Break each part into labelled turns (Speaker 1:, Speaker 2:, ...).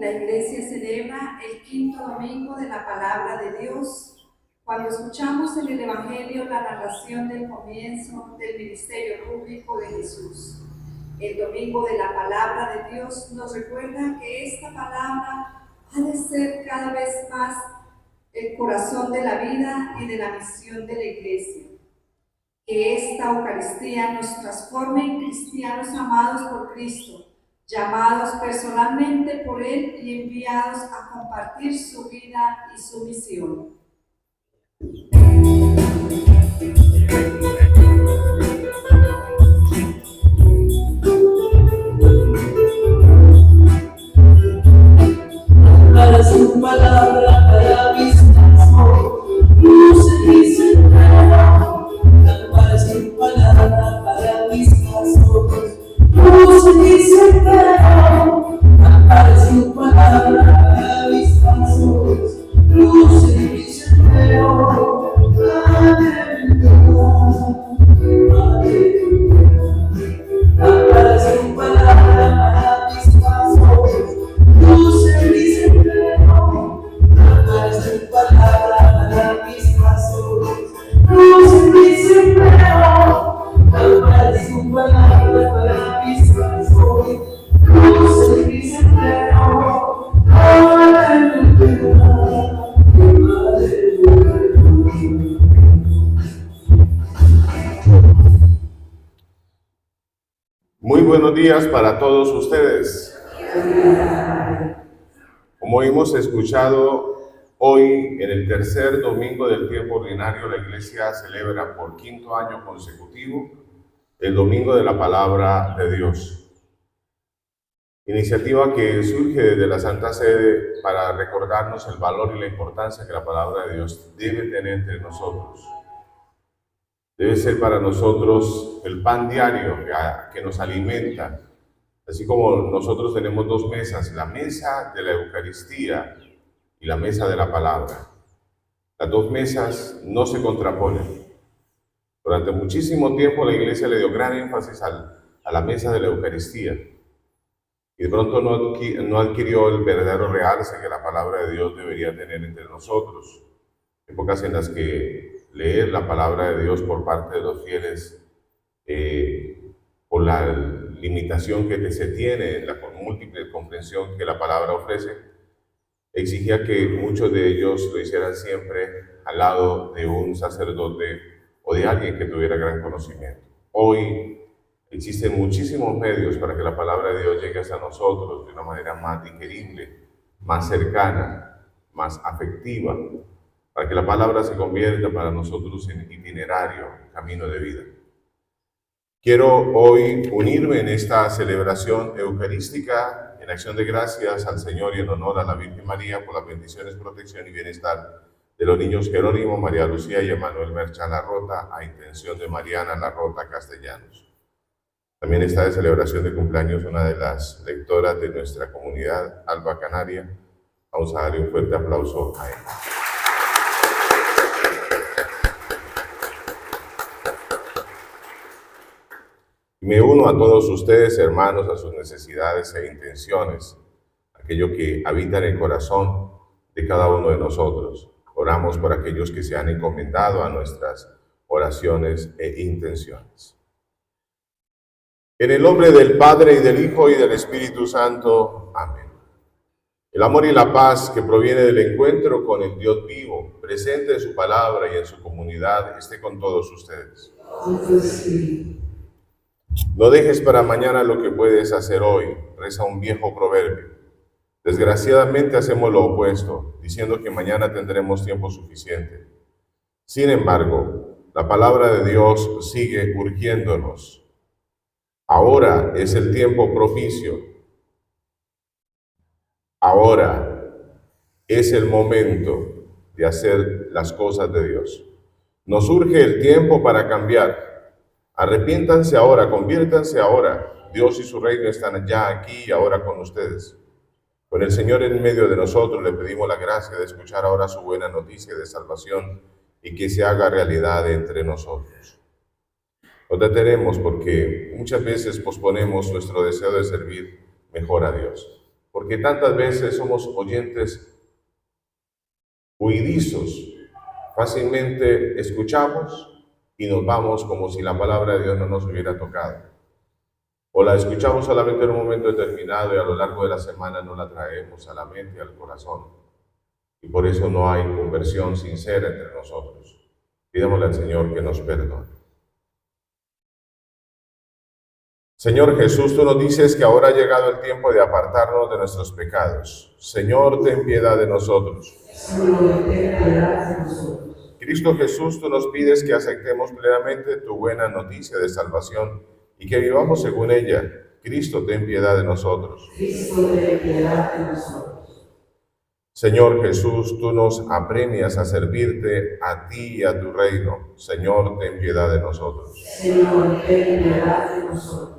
Speaker 1: la Iglesia celebra el quinto domingo de la Palabra de Dios, cuando escuchamos en el Evangelio la narración del comienzo del ministerio público de Jesús. El domingo de la Palabra de Dios nos recuerda que esta palabra ha de ser cada vez más el corazón de la vida y de la misión de la Iglesia. Que esta Eucaristía nos transforme en cristianos amados por Cristo, llamados personalmente por Él y enviados a compartir su vida y su misión.
Speaker 2: Para su palabra, para mis pasos, luz en mi sendero. Para su palabra, para mis pasos, luz en mi sendero. Para su palabra, para mis pasos, luz en mi sendero. Para su palabra, para mis pasos, luz en mi sendero. Para su palabra, para mis pasos, luz en mi sendero. Para su palabra, para mis pasos, luz en mi sendero. Aleluya, aleluya.
Speaker 3: Muy buenos días para todos ustedes. Como hemos escuchado, hoy en el tercer domingo del tiempo ordinario la Iglesia celebra por quinto año consecutivo el Domingo de la Palabra de Dios. Iniciativa que surge desde la Santa Sede para recordarnos el valor y la importancia que la Palabra de Dios debe tener entre nosotros. Debe ser para nosotros el pan diario que nos alimenta. Así como nosotros tenemos dos mesas, la mesa de la Eucaristía y la mesa de la Palabra. Las dos mesas no se contraponen. Durante muchísimo tiempo la Iglesia le dio gran énfasis a la mesa de la Eucaristía. Y de pronto no adquirió el verdadero realce que la Palabra de Dios debería tener entre nosotros. Épocas en las que leer la palabra de Dios por parte de los fieles, por la limitación que se tiene, la múltiple comprensión que la palabra ofrece, exigía que muchos de ellos lo hicieran siempre al lado de un sacerdote o de alguien que tuviera gran conocimiento. Hoy existen muchísimos medios para que la palabra de Dios llegue hasta nosotros de una manera más digerible, más cercana, más afectiva, para que la palabra se convierta para nosotros en itinerario, camino de vida. Quiero hoy unirme en esta celebración eucarística en acción de gracias al Señor y en honor a la Virgen María por las bendiciones, protección y bienestar de los niños Jerónimo, María Lucía y Emanuel Merchán Larrota, a intención de Mariana Larrota Castellanos. También está de celebración de cumpleaños una de las lectoras de nuestra comunidad, Alba Canaria. Vamos a darle un fuerte aplauso a ella. Me uno a todos ustedes, hermanos, a sus necesidades e intenciones, aquello que habita en el corazón de cada uno de nosotros. Oramos por aquellos que se han encomendado a nuestras oraciones e intenciones. En el nombre del Padre, y del Hijo, y del Espíritu Santo. Amén. El amor y la paz que proviene del encuentro con el Dios vivo, presente en su palabra y en su comunidad, esté con todos ustedes. No dejes para mañana lo que puedes hacer hoy, reza un viejo proverbio. Desgraciadamente hacemos lo opuesto, diciendo que mañana tendremos tiempo suficiente. Sin embargo, la palabra de Dios sigue urgiéndonos. Ahora es el tiempo propicio. Ahora es el momento de hacer las cosas de Dios. Nos urge el tiempo para cambiar. Arrepiéntanse ahora, conviértanse ahora. Dios y su reino están ya aquí y ahora con ustedes. Con el Señor en medio de nosotros le pedimos la gracia de escuchar ahora su buena noticia de salvación y que se haga realidad entre nosotros. Nos detenemos porque muchas veces posponemos nuestro deseo de servir mejor a Dios. porque tantas veces somos oyentes huidizos. Fácilmente escuchamos y nos vamos como si la palabra de Dios no nos hubiera tocado. O la escuchamos solamente en un momento determinado y a lo largo de la semana no la traemos a la mente y al corazón. Y por eso no hay conversión sincera entre nosotros. Pidámosle al Señor que nos perdone. Señor Jesús, tú nos dices que ahora ha llegado el tiempo de apartarnos de nuestros pecados. Señor, ten piedad de nosotros.
Speaker 2: Señor, ten piedad de nosotros.
Speaker 3: Cristo Jesús, tú nos pides que aceptemos plenamente tu buena noticia de salvación y que vivamos según ella. Cristo, ten piedad de nosotros.
Speaker 2: Cristo, ten piedad de nosotros.
Speaker 3: Señor Jesús, tú nos apremias a servirte a ti y a tu reino. Señor, ten piedad de nosotros.
Speaker 2: Señor, ten piedad de nosotros.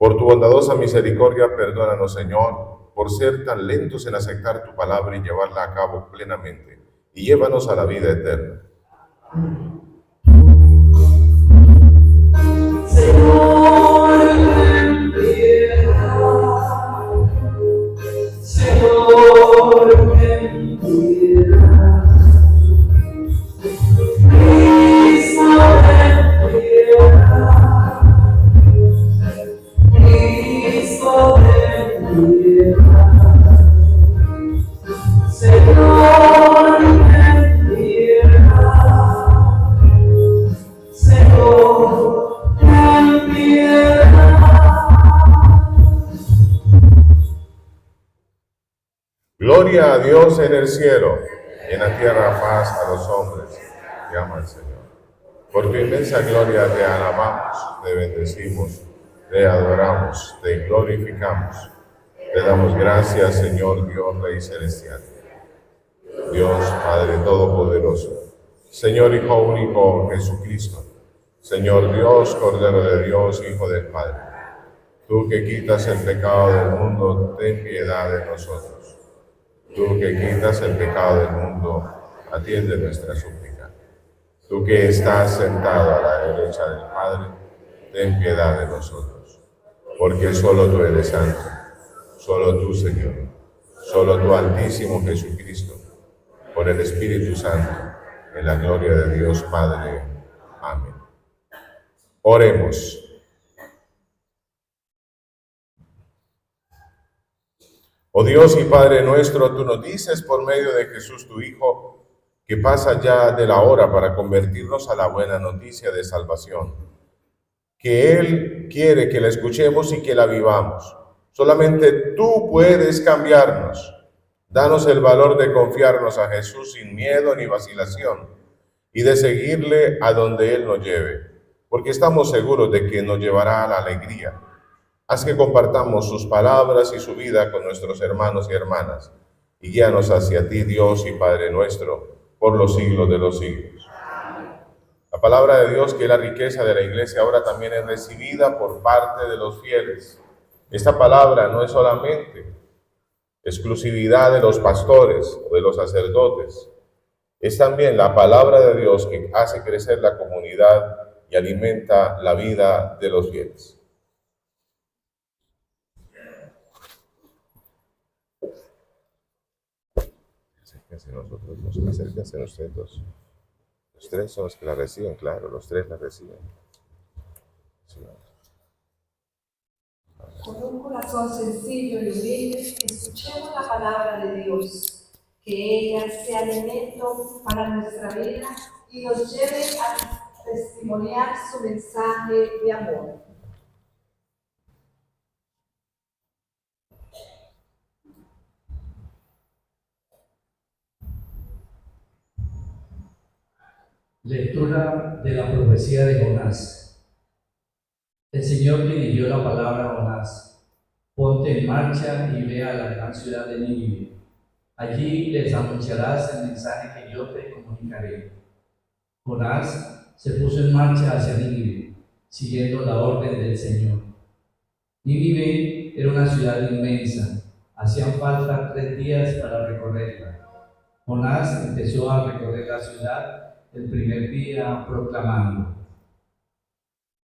Speaker 3: Por tu bondadosa misericordia, perdónanos, Señor, por ser tan lentos en aceptar tu palabra y llevarla a cabo plenamente, y llévanos a la vida eterna.
Speaker 2: Señor, ten piedad. Señor, ten piedad. Cristo, ten piedad. Cristo, ten piedad. Señor, ten piedad. Señor, ten piedad.
Speaker 3: Gloria a Dios en el cielo, y en la tierra paz a los hombres que aman al Señor. Por tu inmensa gloria te alabamos, te bendecimos, te adoramos, te glorificamos. Te damos gracias, Señor Dios Rey Celestial. Dios Padre Todopoderoso, Señor Hijo único Jesucristo, Señor Dios, Cordero de Dios, Hijo del Padre. Tú que quitas el pecado del mundo, ten piedad de nosotros. Tú que quitas el pecado del mundo, atiende nuestra súplica. Tú que estás sentado a la derecha del Padre, ten piedad de nosotros. Porque solo tú eres santo, solo tú, Señor, solo tú, Altísimo Jesucristo, por el Espíritu Santo, en la gloria de Dios Padre. Amén. Oremos. Oh Dios y Padre nuestro, tú nos dices por medio de Jesús tu Hijo, que pasa ya de la hora para convertirnos a la buena noticia de salvación, que Él quiere que la escuchemos y que la vivamos. Solamente tú puedes cambiarnos. Danos el valor de confiarnos a Jesús sin miedo ni vacilación y de seguirle a donde Él nos lleve, porque estamos seguros de que nos llevará a la alegría. Haz que compartamos sus palabras y su vida con nuestros hermanos y hermanas, y guíanos hacia ti, Dios y Padre nuestro, por los siglos de los siglos. La palabra de Dios, que es la riqueza de la Iglesia, ahora también es recibida por parte de los fieles. Esta palabra no es solamente exclusividad de los pastores o de los sacerdotes, es también la palabra de Dios que hace crecer la comunidad y alimenta la vida de los fieles. Acérquense nosotros, acérquense ustedes dos. Los tres son los que la reciben, claro, los tres la reciben. Sí.
Speaker 1: Con un corazón sencillo y humilde, escuchemos la palabra de Dios, que ella sea alimento para nuestra vida y nos lleve a testimoniar su mensaje de amor.
Speaker 4: Lectura de la profecía de Jonás. El Señor dirigió la palabra a Jonás: ponte en marcha y ve a la gran ciudad de Nínive. Allí les anunciarás el mensaje que yo te comunicaré. Jonás se puso en marcha hacia Nínive, siguiendo la orden del Señor. Nínive era una ciudad inmensa, hacían falta 3 días para recorrerla. Jonás empezó a recorrer la ciudad el primer día proclamando: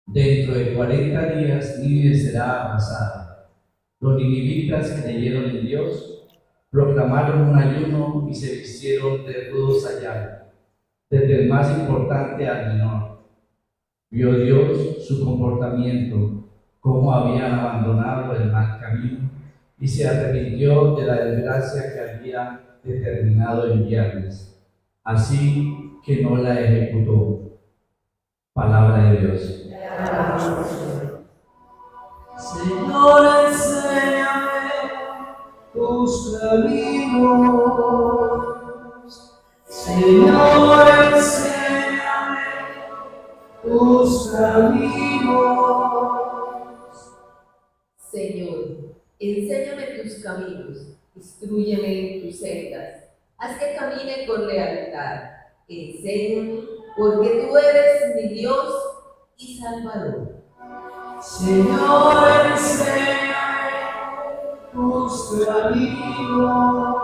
Speaker 4: dentro de 40 días Nínive será arrasada. Los ninivitas creyeron en Dios, proclamaron un ayuno y se vistieron de rudos sayal, desde el más importante al menor. Vio Dios su comportamiento, cómo habían abandonado el mal camino, y se arrepintió de la desgracia que había determinado enviarles, así que no la ejecutó. Palabra de Dios.
Speaker 2: Señor, enséñame tus caminos. Señor, enséñame tus caminos.
Speaker 5: Señor, enséñame tus caminos, instrúyeme en tus sendas, haz que camine con lealtad. Enséñame, porque tú eres mi Dios y Salvador.
Speaker 2: Señor, enséñame tus caminos.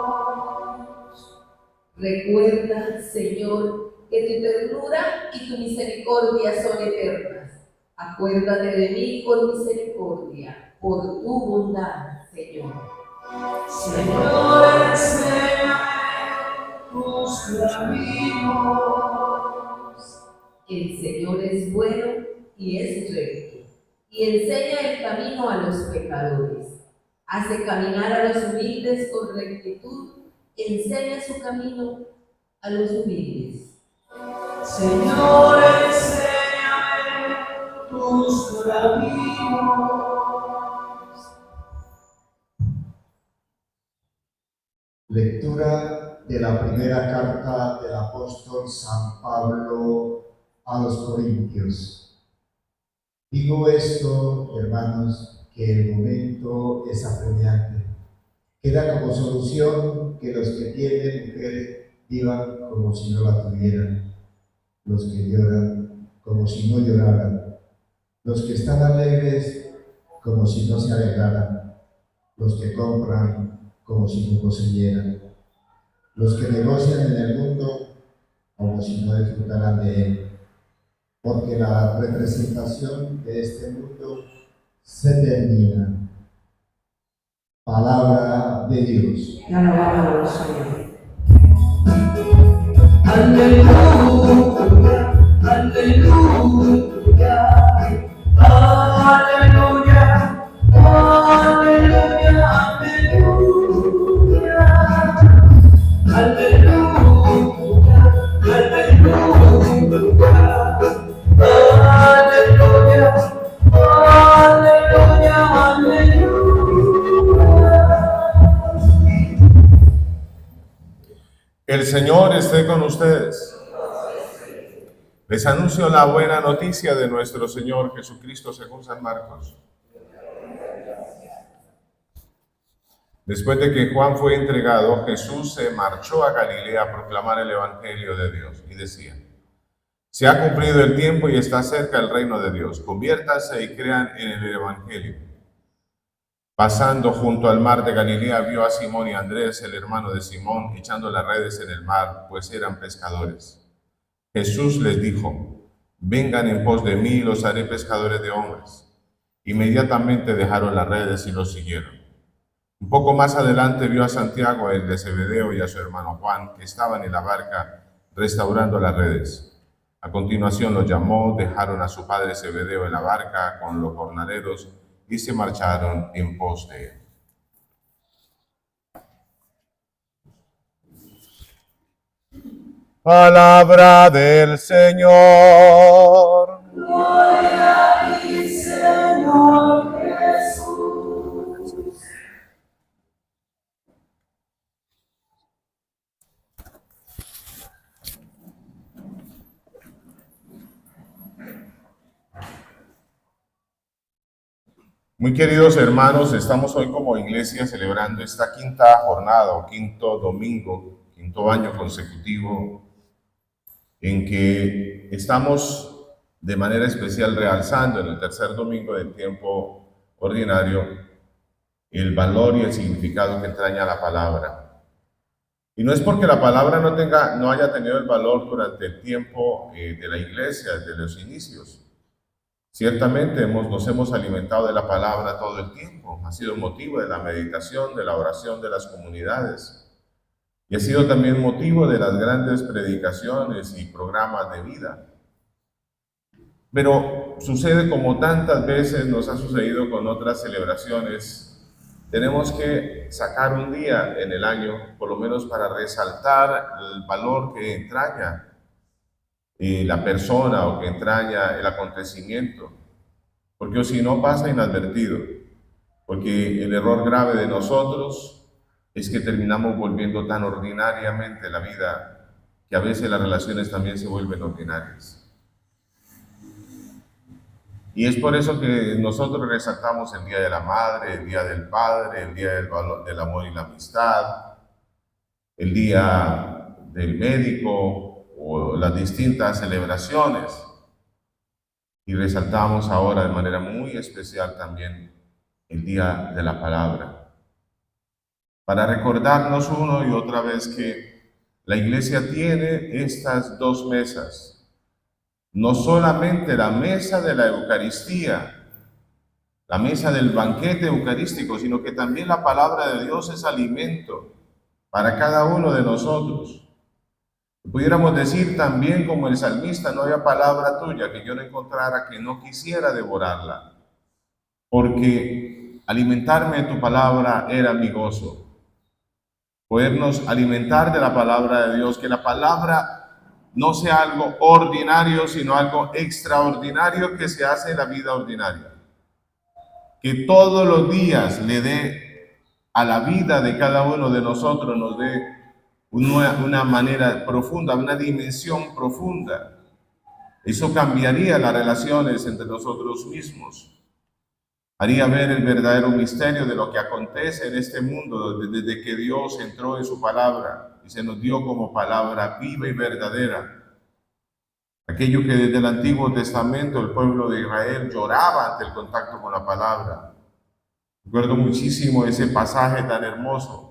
Speaker 5: Recuerda, Señor, que tu ternura y tu misericordia son eternas. Acuérdate de mí con misericordia, por tu bondad, Señor.
Speaker 2: Señor, enséñame tus caminos.
Speaker 5: El Señor es bueno y es recto, y enseña el camino a los pecadores. Hace caminar a los humildes con rectitud, enseña su camino a los humildes.
Speaker 2: Señor, enséñame tus caminos.
Speaker 6: Lectura de la primera carta del apóstol San Pablo a los Corintios. Digo esto, hermanos, que el momento es apremiante. Queda como solución que los que tienen mujer vivan como si no la tuvieran, los que lloran como si no lloraran, los que están alegres como si no se alegraran, los que compran como si no poseyeran, los que negocian en el mundo como si no disfrutaran de él, porque la representación de este mundo se termina. Palabra de Dios.
Speaker 2: Te alabamos, Señor. Aleluya, aleluya, aleluya, aleluya, aleluya, aleluya, aleluya, aleluya.
Speaker 3: El Señor esté con ustedes. Les anuncio la buena noticia de nuestro Señor Jesucristo según San Marcos. Después de que Juan fue entregado, Jesús se marchó a Galilea a proclamar el Evangelio de Dios y decía: se ha cumplido el tiempo y está cerca el reino de Dios. Conviértanse y crean en el Evangelio. Pasando junto al mar de Galilea, vio a Simón y a Andrés, el hermano de Simón, echando las redes en el mar, pues eran pescadores. Jesús les dijo: vengan en pos de mí y los haré pescadores de hombres. Inmediatamente dejaron las redes y los siguieron. Un poco más adelante vio a Santiago, el de Zebedeo, y a su hermano Juan, que estaban en la barca restaurando las redes. A continuación los llamó, dejaron a su padre Zebedeo en la barca con los jornaleros y se marcharon en pos de él. Palabra del Señor.
Speaker 2: Gloria a ti, Señor Jesús.
Speaker 3: Muy queridos hermanos, estamos hoy como iglesia celebrando esta quinta jornada o quinto domingo, quinto año consecutivo en que estamos de manera especial realzando en el tercer domingo del tiempo ordinario el valor y el significado que entraña la palabra. Y no es porque la palabra no haya tenido el valor durante el tiempo de la iglesia, desde los inicios, Ciertamente nos hemos alimentado de la palabra todo el tiempo, ha sido motivo de la meditación, de la oración de las comunidades y ha sido también motivo de las grandes predicaciones y programas de vida. Pero sucede como tantas veces nos ha sucedido con otras celebraciones, tenemos que sacar un día en el año, por lo menos para resaltar el valor que entraña la persona o que entraña el acontecimiento, porque si no pasa inadvertido, porque el error grave de nosotros es que terminamos volviendo tan ordinariamente la vida que a veces las relaciones también se vuelven ordinarias. Y es por eso que nosotros resaltamos el Día de la Madre, el Día del Padre, el Día del Amor y la Amistad, el Día del Médico, o las distintas celebraciones, y resaltamos ahora de manera muy especial también el Día de la Palabra, para recordarnos uno y otra vez que la Iglesia tiene estas dos mesas, no solamente la mesa de la Eucaristía, la mesa del banquete eucarístico, sino que también la palabra de Dios es alimento para cada uno de nosotros. Pudiéramos decir también como el salmista, no había palabra tuya que yo no encontrara que no quisiera devorarla, porque alimentarme de tu palabra era mi gozo. Podernos alimentar de la palabra de Dios, que la palabra no sea algo ordinario, sino algo extraordinario que se hace en la vida ordinaria. Que todos los días le dé a la vida de cada uno de nosotros, nos dé una manera profunda, una dimensión profunda. Eso cambiaría las relaciones entre nosotros mismos. Haría ver el verdadero misterio de lo que acontece en este mundo desde que Dios entró en su palabra y se nos dio como palabra viva y verdadera. Aquello que desde el Antiguo Testamento el pueblo de Israel lloraba ante el contacto con la palabra. Recuerdo muchísimo ese pasaje tan hermoso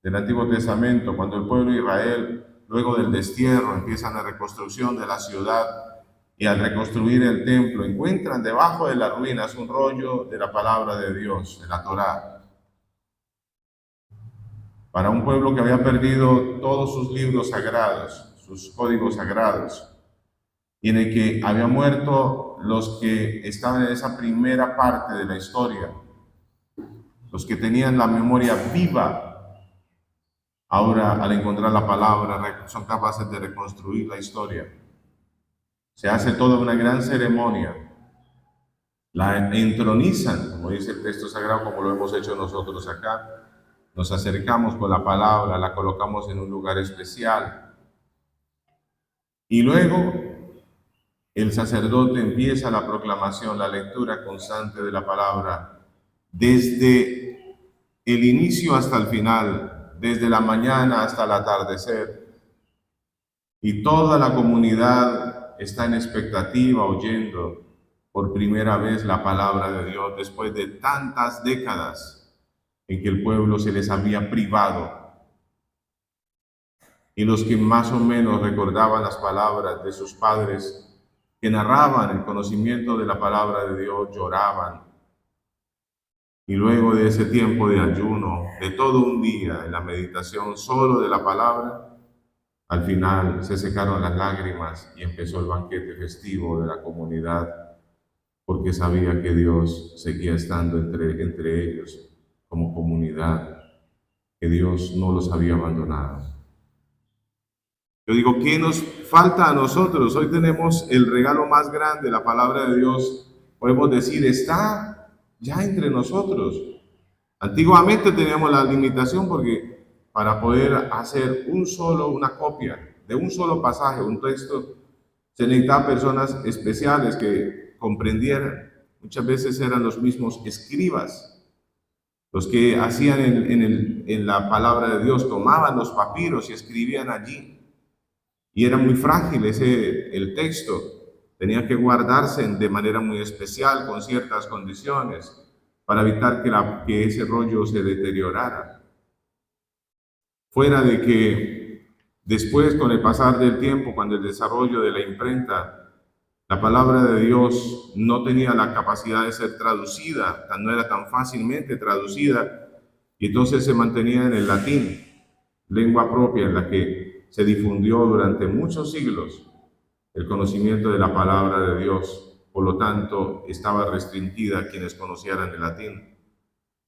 Speaker 3: del Antiguo Testamento, cuando el pueblo de Israel, luego del destierro, empiezan la reconstrucción de la ciudad y al reconstruir el templo, encuentran debajo de las ruinas un rollo de la palabra de Dios, de la Torá. Para un pueblo que había perdido todos sus libros sagrados, sus códigos sagrados, y en el que habían muerto los que estaban en esa primera parte de la historia, los que tenían la memoria viva. Ahora, al encontrar la palabra, son capaces de reconstruir la historia. Se hace toda una gran ceremonia. La entronizan, como dice el texto sagrado, como lo hemos hecho nosotros acá. Nos acercamos con la palabra, la colocamos en un lugar especial. Y luego, el sacerdote empieza la proclamación, la lectura constante de la palabra, desde el inicio hasta el final, desde la mañana hasta el atardecer, y toda la comunidad está en expectativa oyendo por primera vez la palabra de Dios después de tantas décadas en que el pueblo se les había privado. Y los que más o menos recordaban las palabras de sus padres que narraban el conocimiento de la palabra de Dios lloraban. Y luego de ese tiempo de ayuno, de todo un día en la meditación solo de la palabra, al final se secaron las lágrimas y empezó el banquete festivo de la comunidad, porque sabía que Dios seguía estando entre ellos como comunidad, que Dios no los había abandonado. Yo digo, ¿qué nos falta a nosotros? Hoy tenemos el regalo más grande, la palabra de Dios. Podemos decir, está ya entre nosotros. Antiguamente teníamos la limitación porque para poder hacer una copia de un solo pasaje, un texto, se necesitaban personas especiales que comprendieran. Muchas veces eran los mismos escribas los que hacían en la palabra de Dios, tomaban los papiros y escribían allí. Y era muy frágil el texto. Tenía que guardarse de manera muy especial, con ciertas condiciones, para evitar que ese rollo se deteriorara. Fuera de que después, con el pasar del tiempo, cuando el desarrollo de la imprenta La palabra de Dios no tenía la capacidad de ser traducida, no era tan fácilmente traducida, y entonces se mantenía en el latín, lengua propia en la que se difundió durante muchos siglos el conocimiento de la palabra de Dios. Por lo tanto, estaba restringida a quienes conocieran el latín.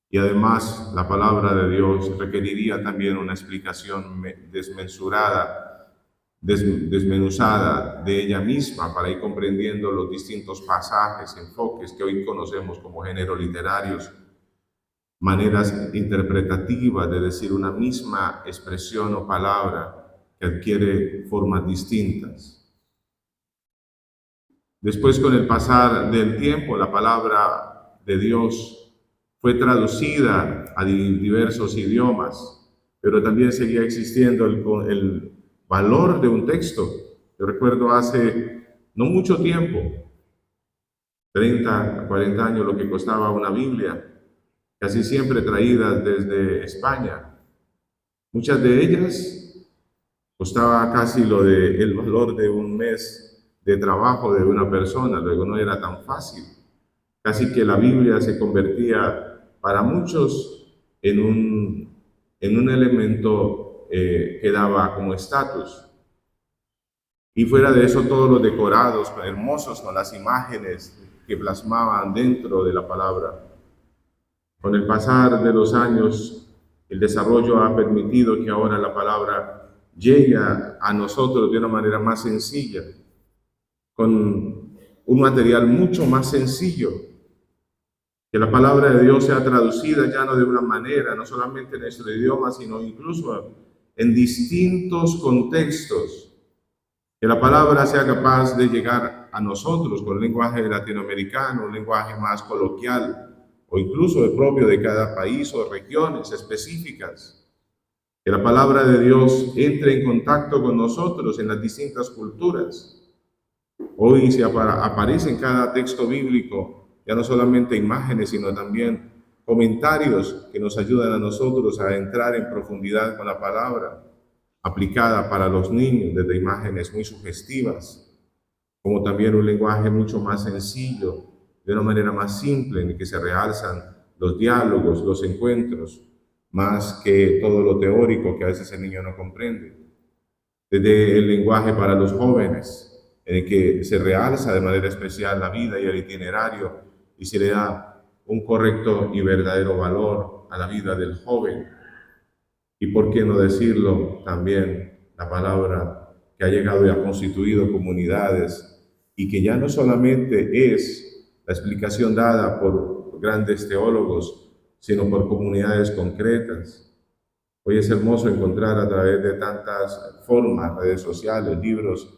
Speaker 3: Y además, la palabra de Dios requeriría también una explicación desmenuzada de ella misma para ir comprendiendo los distintos pasajes, enfoques que hoy conocemos como géneros literarios, maneras interpretativas de decir una misma expresión o palabra que adquiere formas distintas. Después, con el pasar del tiempo, la palabra de Dios fue traducida a diversos idiomas, pero también seguía existiendo el valor de un texto. Yo recuerdo hace no mucho tiempo, 30, 40 años, lo que costaba una Biblia, casi siempre traídas desde España. Muchas de ellas costaba casi el valor de un mes de trabajo de una persona, luego no era tan fácil. Casi que la Biblia se convertía para muchos en un elemento que daba como estatus. Y fuera de eso, todos los decorados hermosos con las imágenes que plasmaban dentro de la palabra. Con el pasar de los años, el desarrollo ha permitido que ahora la palabra llegue a nosotros de una manera más sencilla, con un material mucho más sencillo, que la palabra de Dios sea traducida ya no de una manera, no solamente en nuestro idioma, sino incluso en distintos contextos, que la palabra sea capaz de llegar a nosotros con lenguaje latinoamericano, un lenguaje más coloquial, o incluso el propio de cada país o regiones específicas. Que la palabra de Dios entre en contacto con nosotros en las distintas culturas. Hoy aparece en cada texto bíblico ya no solamente imágenes, sino también comentarios que nos ayudan a nosotros a entrar en profundidad con la palabra, aplicada para los niños, desde imágenes muy sugestivas, como también un lenguaje mucho más sencillo, de una manera más simple, en el que se realzan los diálogos, los encuentros, más que todo lo teórico que a veces el niño no comprende. Desde el lenguaje para los jóvenes, en el que se realza de manera especial la vida y el itinerario y se le da un correcto y verdadero valor a la vida del joven. Y por qué no decirlo también, la palabra que ha llegado y ha constituido comunidades y que ya no solamente es la explicación dada por grandes teólogos, sino por comunidades concretas. Hoy es hermoso encontrar a través de tantas formas, redes sociales, libros,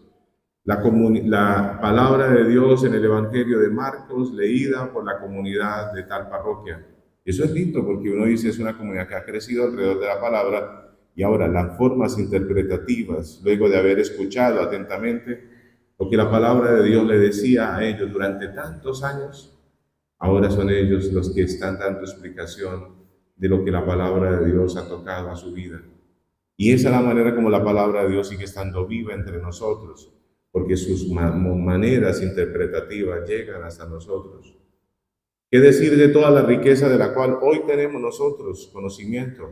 Speaker 3: la palabra de Dios en el Evangelio de Marcos, leída por la comunidad de tal parroquia. Eso es lindo porque uno dice, es una comunidad que ha crecido alrededor de la palabra, y ahora las formas interpretativas, luego de haber escuchado atentamente lo que la palabra de Dios le decía a ellos durante tantos años, ahora son ellos los que están dando explicación de lo que la palabra de Dios ha tocado a su vida. Y esa es la manera como la palabra de Dios sigue estando viva entre nosotros, porque sus maneras interpretativas llegan hasta nosotros. ¿Qué decir de toda la riqueza de la cual hoy tenemos nosotros conocimiento?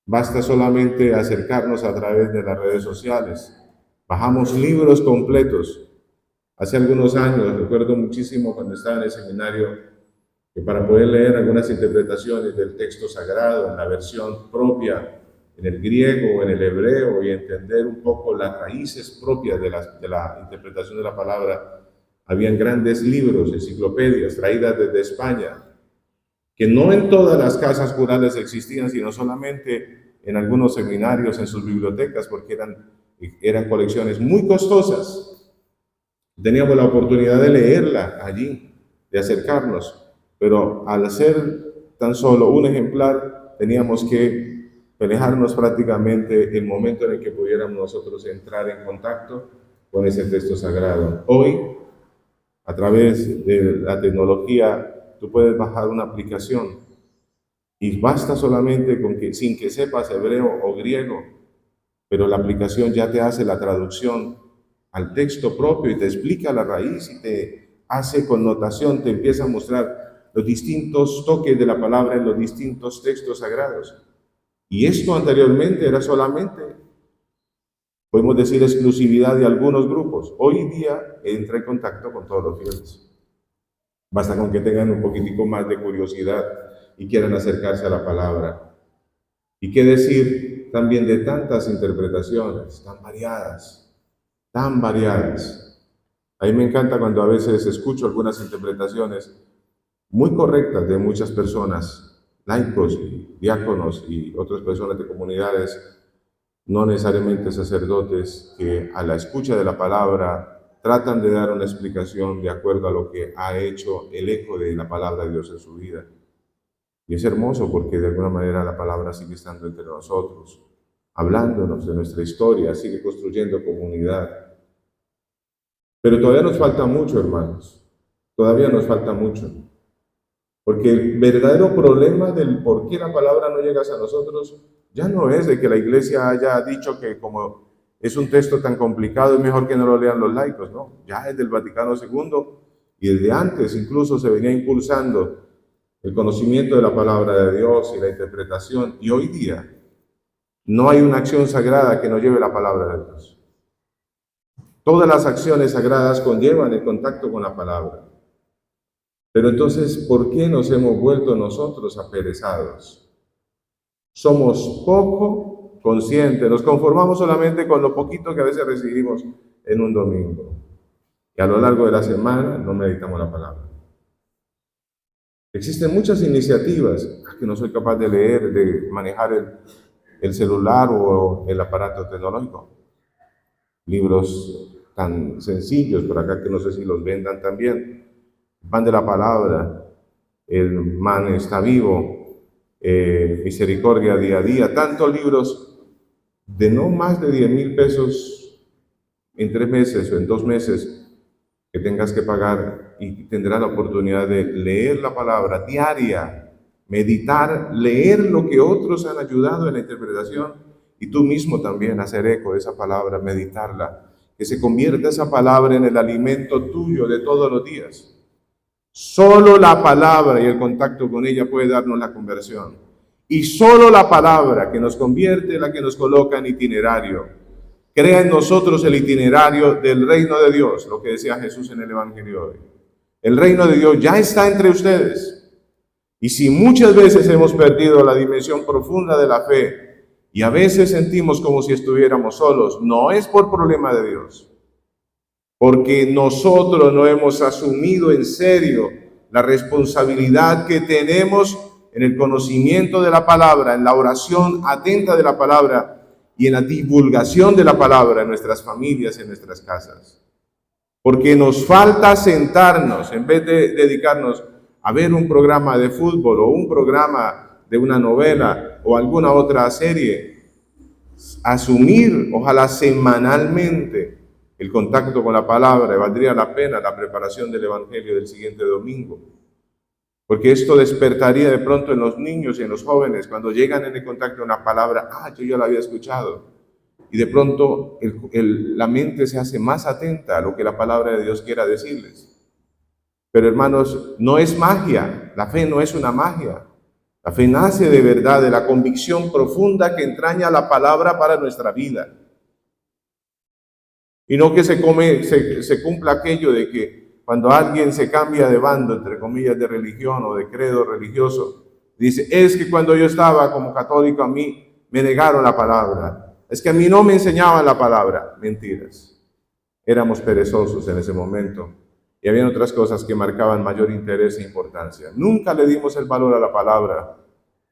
Speaker 3: Basta solamente acercarnos a través de las redes sociales. Bajamos libros completos. Hace algunos años, recuerdo muchísimo cuando estaba en el seminario, que para poder leer algunas interpretaciones del texto sagrado en la versión propia, en el griego o en el hebreo, y entender un poco las raíces propias de la interpretación de la palabra, habían grandes libros, enciclopedias traídas desde España, que no en todas las casas curales existían, sino solamente en algunos seminarios, en sus bibliotecas, porque eran colecciones muy costosas. Teníamos la oportunidad de leerla allí, de acercarnos, pero al ser tan solo un ejemplar, teníamos que pelearnos prácticamente el momento en el que pudiéramos nosotros entrar en contacto con ese texto sagrado. Hoy, a través de la tecnología, tú puedes bajar una aplicación y basta solamente con que, sin que sepas hebreo o griego, pero la aplicación ya te hace la traducción al texto propio y te explica la raíz y te hace connotación, te empieza a mostrar los distintos toques de la palabra en los distintos textos sagrados. Y esto anteriormente era solamente, podemos decir, exclusividad de algunos grupos. Hoy día entra en contacto con todos los fieles. Basta con que tengan un poquitico más de curiosidad y quieran acercarse a la palabra. Y qué decir también de tantas interpretaciones tan variadas, tan variadas. A mí me encanta cuando a veces escucho algunas interpretaciones muy correctas de muchas personas, laicos y diáconos y otras personas de comunidades, no necesariamente sacerdotes, que a la escucha de la palabra tratan de dar una explicación de acuerdo a lo que ha hecho el eco de la palabra de Dios en su vida. Y es hermoso porque de alguna manera la palabra sigue estando entre nosotros, hablándonos de nuestra historia, sigue construyendo comunidad. Pero todavía nos falta mucho, hermanos, todavía nos falta mucho. Porque el verdadero problema del por qué la palabra no llega a nosotros ya no es de que la iglesia haya dicho que como es un texto tan complicado es mejor que no lo lean los laicos, no. Ya desde el Vaticano II y desde antes incluso se venía impulsando el conocimiento de la palabra de Dios y la interpretación. Y hoy día no hay una acción sagrada que no lleve la palabra de Dios. Todas las acciones sagradas conllevan el contacto con la palabra. Pero entonces, ¿por qué nos hemos vuelto nosotros aperezados? Somos poco conscientes, nos conformamos solamente con lo poquito que a veces recibimos en un domingo. Y a lo largo de la semana no meditamos la palabra. Existen muchas iniciativas que no soy capaz de leer, de manejar el celular o el aparato tecnológico. Libros tan sencillos por acá que no sé si los vendan también. Pan de la palabra, el man está vivo, misericordia día a día, tantos libros de no más de 10,000 pesos en 3 meses o en 2 meses que tengas que pagar y tendrás la oportunidad de leer la palabra diaria, meditar, leer lo que otros han ayudado en la interpretación y tú mismo también hacer eco de esa palabra, meditarla, que se convierta esa palabra en el alimento tuyo de todos los días. Solo la palabra y el contacto con ella puede darnos la conversión. Y solo la palabra que nos convierte, la que nos coloca en itinerario. Crea en nosotros el itinerario del reino de Dios, lo que decía Jesús en el Evangelio hoy. El reino de Dios ya está entre ustedes. Y si muchas veces hemos perdido la dimensión profunda de la fe y a veces sentimos como si estuviéramos solos, no es por problema de Dios. Porque nosotros no hemos asumido en serio la responsabilidad que tenemos en el conocimiento de la palabra, en la oración atenta de la palabra y en la divulgación de la palabra en nuestras familias y en nuestras casas. Porque nos falta sentarnos, en vez de dedicarnos a ver un programa de fútbol o un programa de una novela o alguna otra serie, asumir, ojalá semanalmente, el contacto con la palabra, y valdría la pena la preparación del Evangelio del siguiente domingo. Porque esto despertaría de pronto en los niños y en los jóvenes, cuando llegan en el contacto con la palabra, yo ya la había escuchado. Y de pronto la mente se hace más atenta a lo que la palabra de Dios quiera decirles. Pero hermanos, no es magia, la fe no es una magia. La fe nace de verdad, de la convicción profunda que entraña la palabra para nuestra vida. Y no que se cumpla aquello de que cuando alguien se cambia de bando, entre comillas, de religión o de credo religioso, dice, es que cuando yo estaba como católico a mí me negaron la palabra. Es que a mí no me enseñaban la palabra. Mentiras. Éramos perezosos en ese momento y habían otras cosas que marcaban mayor interés e importancia. Nunca le dimos el valor a la palabra,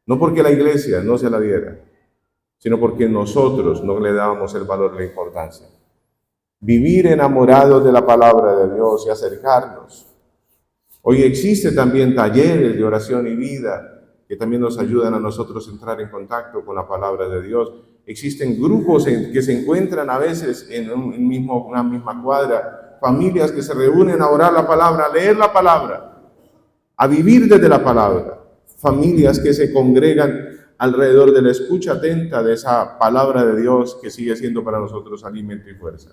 Speaker 3: no porque la iglesia no se la diera, sino porque nosotros no le dábamos el valor y la importancia. Vivir enamorados de la palabra de Dios y acercarnos. Hoy existe también talleres de oración y vida que también nos ayudan a nosotros a entrar en contacto con la palabra de Dios. Existen grupos que se encuentran a veces en una misma cuadra, familias que se reúnen a orar la palabra, a leer la palabra, a vivir desde la palabra, familias que se congregan alrededor de la escucha atenta de esa palabra de Dios que sigue siendo para nosotros alimento y fuerza.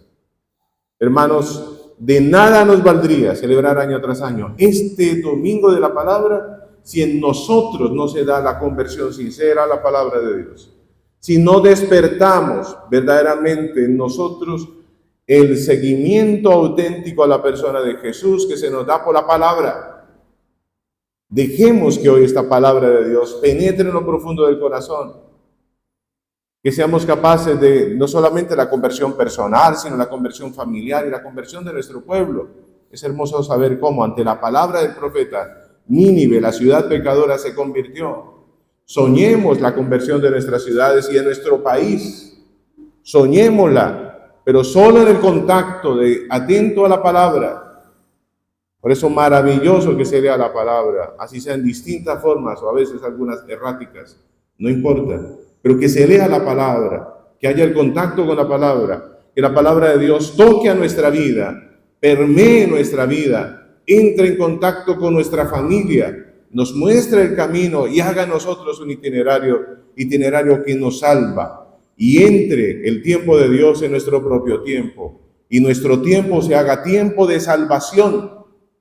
Speaker 3: Hermanos, de nada nos valdría celebrar año tras año este domingo de la palabra si en nosotros no se da la conversión sincera a la palabra de Dios. Si no despertamos verdaderamente en nosotros el seguimiento auténtico a la persona de Jesús que se nos da por la palabra. Dejemos que hoy esta palabra de Dios penetre en lo profundo del corazón. Que seamos capaces de no solamente la conversión personal, sino la conversión familiar y la conversión de nuestro pueblo. Es hermoso saber cómo ante la palabra del profeta, Nínive, la ciudad pecadora, se convirtió. Soñemos la conversión de nuestras ciudades y de nuestro país. Soñémosla, pero solo en el contacto de atento a la palabra. Por eso maravilloso que se lea la palabra, así sea en distintas formas o a veces algunas erráticas, no importa. Pero que se lea la palabra, que haya el contacto con la palabra, que la palabra de Dios toque a nuestra vida, permee nuestra vida, entre en contacto con nuestra familia, nos muestre el camino y haga a nosotros un itinerario que nos salva, y entre el tiempo de Dios en nuestro propio tiempo, y nuestro tiempo se haga tiempo de salvación,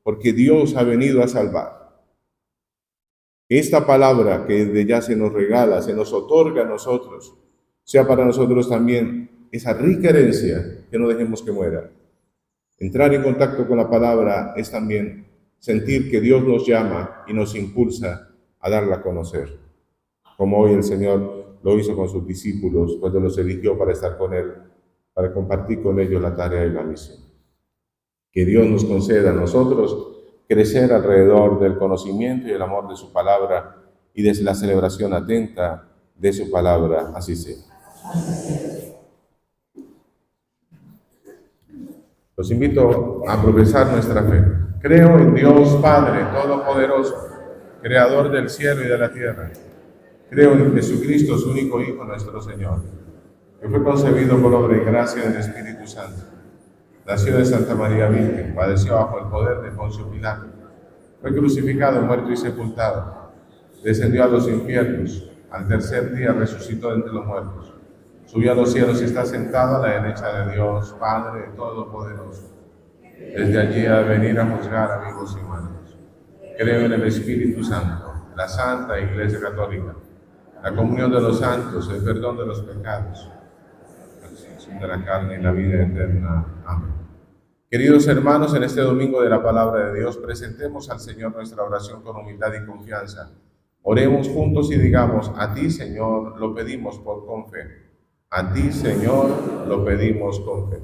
Speaker 3: porque Dios ha venido a salvar. Esta palabra que desde ya se nos regala, se nos otorga a nosotros, sea para nosotros también esa rica herencia que no dejemos que muera. Entrar en contacto con la palabra es también sentir que Dios nos llama y nos impulsa a darla a conocer, como hoy el Señor lo hizo con sus discípulos cuando los eligió para estar con Él, para compartir con ellos la tarea y la misión. Que Dios nos conceda a nosotros crecer alrededor del conocimiento y el amor de su palabra y de la celebración atenta de su palabra, así sea. Los invito a profesar nuestra fe. Creo en Dios Padre Todopoderoso, Creador del cielo y de la tierra. Creo en Jesucristo, su único Hijo, nuestro Señor, que fue concebido por obra y gracia del Espíritu Santo. Nació de Santa María Virgen, padeció bajo el poder de Poncio Pilato, fue crucificado, muerto y sepultado, descendió a los infiernos, al tercer día resucitó de entre los muertos, subió a los cielos y está sentado a la derecha de Dios, Padre Todopoderoso. Desde allí ha de venir a juzgar a vivos y muertos. Creo en el Espíritu Santo, la Santa Iglesia Católica, la comunión de los santos, el perdón de los pecados, la resurrección de la carne y la vida eterna. Amén. Queridos hermanos, en este domingo de la palabra de Dios, presentemos al Señor nuestra oración con humildad y confianza. Oremos juntos y digamos: a ti, Señor, lo pedimos con fe. A ti, Señor, lo pedimos con fe.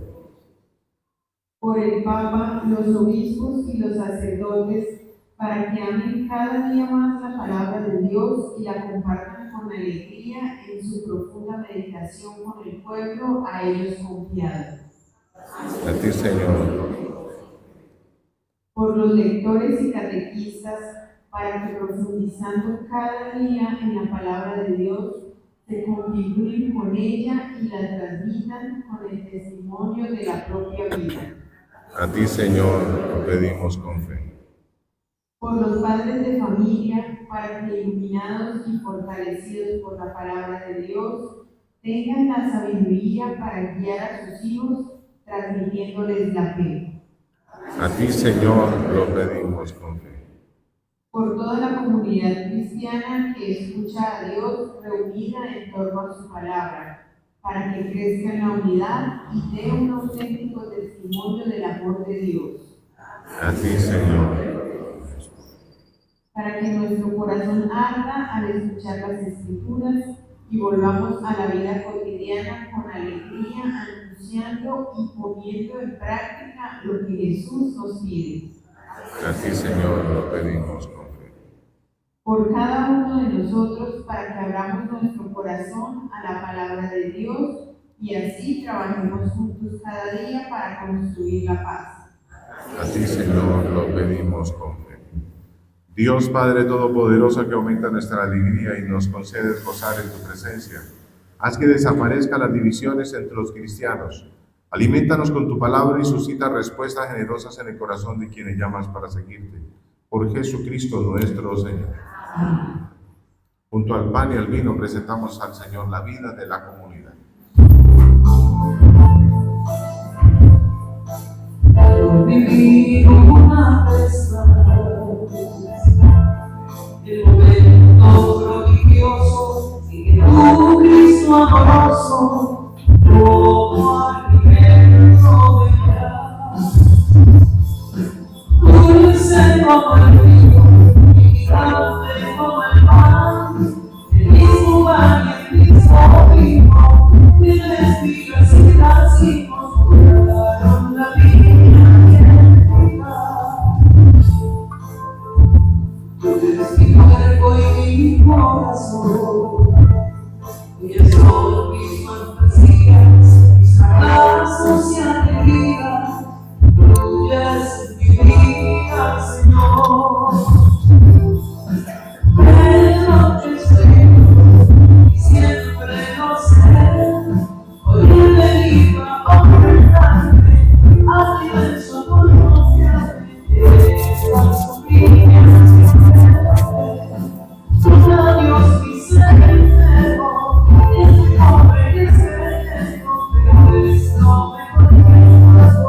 Speaker 7: Por el Papa, los obispos y los sacerdotes, para que amen cada día más la palabra de Dios y la compartan con alegría en su profunda meditación con el pueblo a ellos confiado.
Speaker 3: A ti, Señor.
Speaker 7: Por los lectores y catequistas, para que profundizando cada día en la palabra de Dios, se configuren con ella y la transmitan con el testimonio de la propia vida.
Speaker 3: A ti, Señor, lo pedimos con fe.
Speaker 7: Por los padres de familia, para que iluminados y fortalecidos por la palabra de Dios, tengan la sabiduría para guiar a sus hijos, transmitiéndoles la fe.
Speaker 3: A ti, Señor, lo pedimos con fe.
Speaker 7: Por toda la comunidad cristiana que escucha a Dios reunida en torno a su palabra, para que crezca en la unidad y dé un auténtico testimonio del amor de Dios.
Speaker 3: A ti, Señor.
Speaker 7: Para que nuestro corazón arda al escuchar las Escrituras y volvamos a la vida cotidiana con alegría, anunciando y poniendo en práctica lo que Jesús nos pide.
Speaker 3: A ti, Señor, lo pedimos con fe.
Speaker 7: Por cada uno de nosotros, para que abramos nuestro corazón a la palabra de Dios y así trabajemos juntos cada día para construir la paz.
Speaker 3: A ti, Señor, lo pedimos con fe. Dios Padre Todopoderoso, que aumenta nuestra alegría y nos concedes gozar en tu presencia, haz que desaparezcan las divisiones entre los cristianos. Aliméntanos con tu palabra y suscita respuestas generosas en el corazón de quienes llamas para seguirte. Por Jesucristo nuestro Señor. Junto al pan y al vino presentamos al Señor la vida de la comunidad.
Speaker 2: vivir una vez más el momento prodigioso y tu Cristo amoroso como alimento vendrá. Dulce como el vino y gigante como el pan, el mismo pan y el mismo vino, de las vidas y nacimos, curaron la vida eterna. Eres mi cuerpo y mi corazón, tuyas son mis fantasías, mis abrazos y alegrías, tuyas es mi vida, Señor. Pero te espero y siempre lo sé, hoy he venido a ofrendarte a ti verso confiadamente, esta sombría a Dios mi ser enfermo, es mi hombre que se pero es lo mejor que pasó.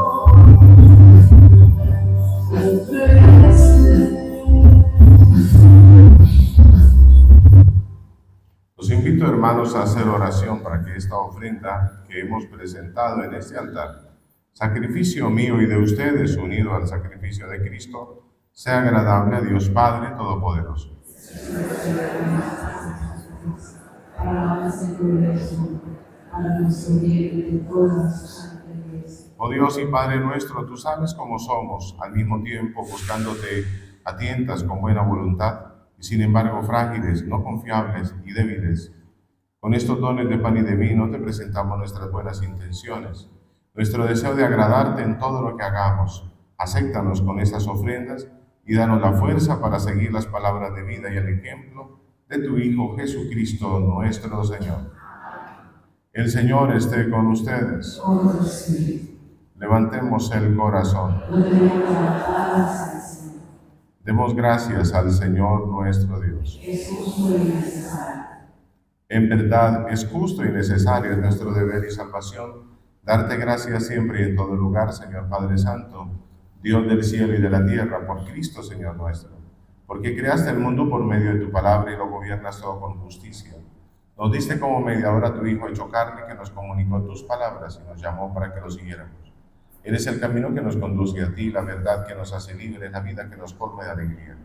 Speaker 3: Los invito, hermanos, a hacer oración para que esta ofrenda que hemos presentado en este altar, sacrificio mío y de ustedes, unido al sacrificio de Cristo, sea agradable a Dios Padre Todopoderoso. Oh Dios y Padre nuestro, tú sabes cómo somos, al mismo tiempo buscándote a tientas con buena voluntad, y sin embargo frágiles, no confiables y débiles. Con estos dones de pan y de vino te presentamos nuestras buenas intenciones, nuestro deseo de agradarte en todo lo que hagamos. Acéptanos con estas ofrendas y danos la fuerza para seguir las palabras de vida y el ejemplo de tu Hijo Jesucristo nuestro Señor. El Señor esté con ustedes. Levantemos el corazón. Demos gracias al Señor nuestro Dios. En verdad es justo y necesario, es nuestro deber y salvación, darte gracias siempre y en todo lugar, Señor Padre Santo, Dios del cielo y de la tierra, por Cristo, Señor nuestro, porque creaste el mundo por medio de tu palabra y lo gobiernas todo con justicia. Nos diste como mediador a tu Hijo hecho carne, que nos comunicó tus palabras y nos llamó para que lo siguiéramos. Eres el camino que nos conduce a ti, la verdad que nos hace libres, la vida que nos colma de alegría.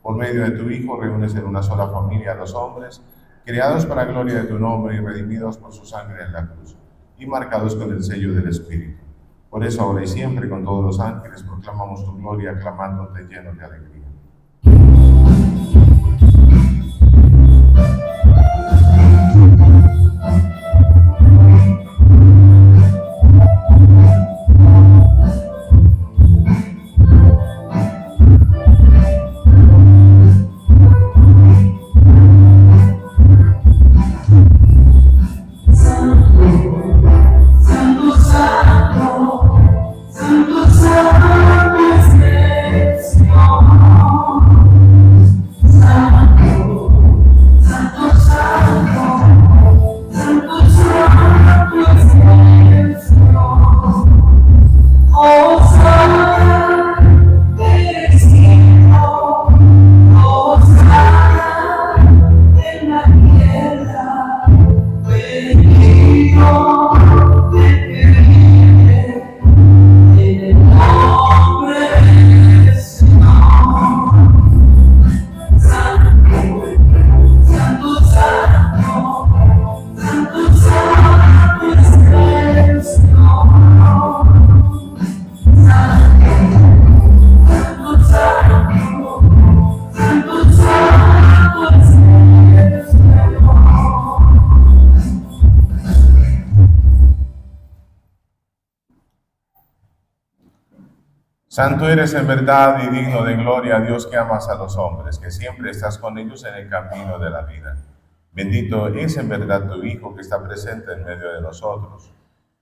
Speaker 3: Por medio de tu Hijo reúnes en una sola familia a los hombres, creados para gloria de tu nombre y redimidos por su sangre en la cruz, y marcados con el sello del Espíritu. Por eso ahora y siempre con todos los ángeles proclamamos tu gloria, aclamándote llenos de alegría. Santo eres en verdad y digno de gloria, Dios que amas a los hombres, que siempre estás con ellos en el camino de la vida. Bendito es en verdad tu Hijo que está presente en medio de nosotros.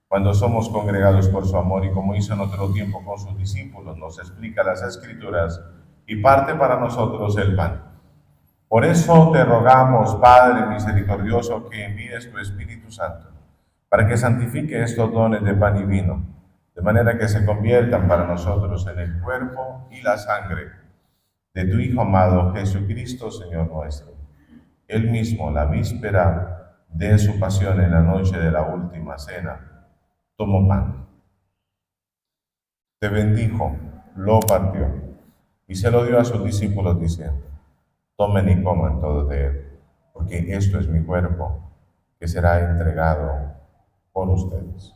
Speaker 3: Cuando somos congregados por su amor y como hizo en otro tiempo con sus discípulos, nos explica las Escrituras y parte para nosotros el pan. Por eso te rogamos, Padre misericordioso, que envíes tu Espíritu Santo, para que santifique estos dones de pan y vino, de manera que se conviertan para nosotros en el cuerpo y la sangre de tu Hijo amado Jesucristo, Señor nuestro. Él mismo, la víspera de su pasión en la noche de la última cena, tomó pan, te bendijo, lo partió y se lo dio a sus discípulos diciendo: tomen y coman todos de él, porque esto es mi cuerpo, que será entregado por ustedes.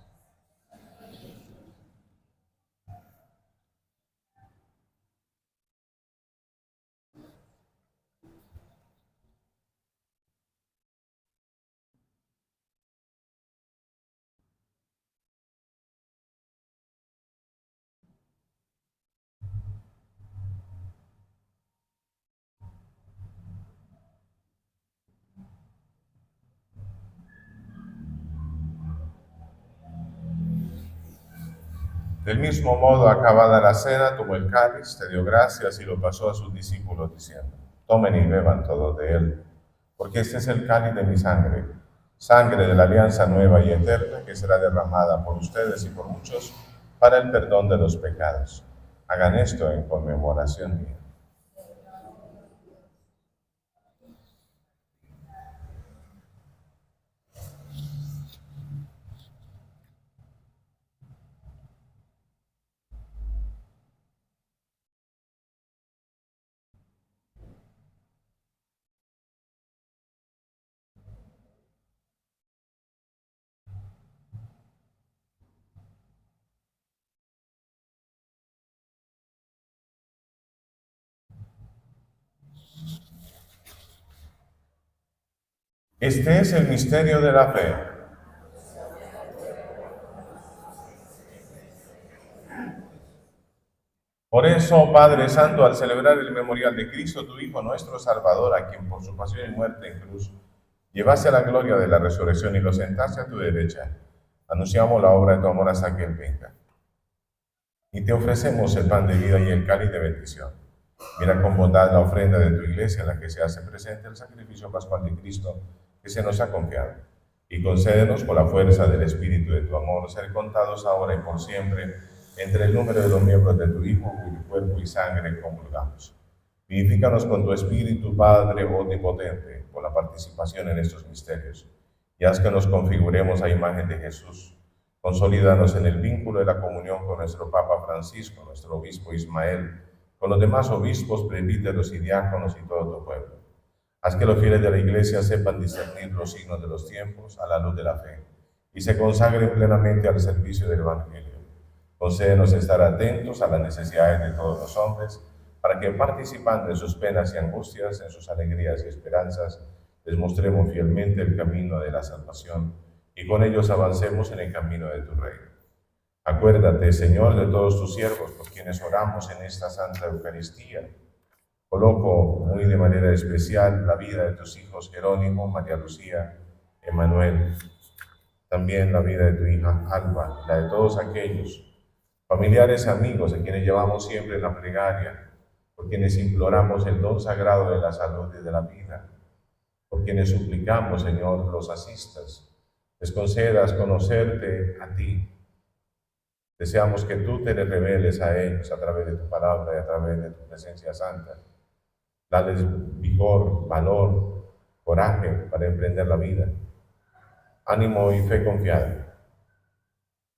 Speaker 3: Del mismo modo, acabada la cena, tomó el cáliz, te dio gracias y lo pasó a sus discípulos diciendo: tomen y beban todos de él, porque este es el cáliz de mi sangre, sangre de la alianza nueva y eterna, que será derramada por ustedes y por muchos para el perdón de los pecados. Hagan esto en conmemoración mía. Este es el misterio de la fe. Por eso, Padre Santo, al celebrar el memorial de Cristo, tu Hijo, nuestro Salvador, a quien por su pasión y muerte en cruz llevaste a la gloria de la resurrección y lo sentaste a tu derecha, anunciamos la obra de tu amor hasta que Él venga. Y te ofrecemos el pan de vida y el cáliz de bendición. Mira con bondad la ofrenda de tu iglesia, en la que se hace presente el sacrificio pascual de Cristo que se nos ha confiado. Y concédenos, por la fuerza del Espíritu de tu amor, ser contados ahora y por siempre entre el número de los miembros de tu Hijo, cuyo cuerpo y sangre comulgamos. Vivifícanos con tu Espíritu, Padre omnipotente, por la participación en estos misterios, y haz que nos configuremos a imagen de Jesús. Consolídanos en el vínculo de la comunión con nuestro Papa Francisco, nuestro obispo Ismael, con los demás obispos, presbíteros y diáconos y todo tu pueblo. Haz que los fieles de la Iglesia sepan discernir los signos de los tiempos a la luz de la fe, y se consagren plenamente al servicio del Evangelio. Concédenos estar atentos a las necesidades de todos los hombres, para que participando en sus penas y angustias, en sus alegrías y esperanzas, les mostremos fielmente el camino de la salvación, y con ellos avancemos en el camino de tu reino. Acuérdate, Señor, de todos tus siervos, por quienes oramos en esta Santa Eucaristía. Coloco muy de manera especial la vida de tus hijos Jerónimo, María Lucía, Emanuel, también la vida de tu hija Alba, la de todos aquellos familiares, amigos, a quienes llevamos siempre en la plegaria, por quienes imploramos el don sagrado de la salud y de la vida, por quienes suplicamos, Señor, los asistas, les concedas conocerte a ti. Deseamos que tú te les reveles a ellos a través de tu palabra y a través de tu presencia santa. Dales vigor, valor, coraje para emprender la vida, ánimo y fe confiada.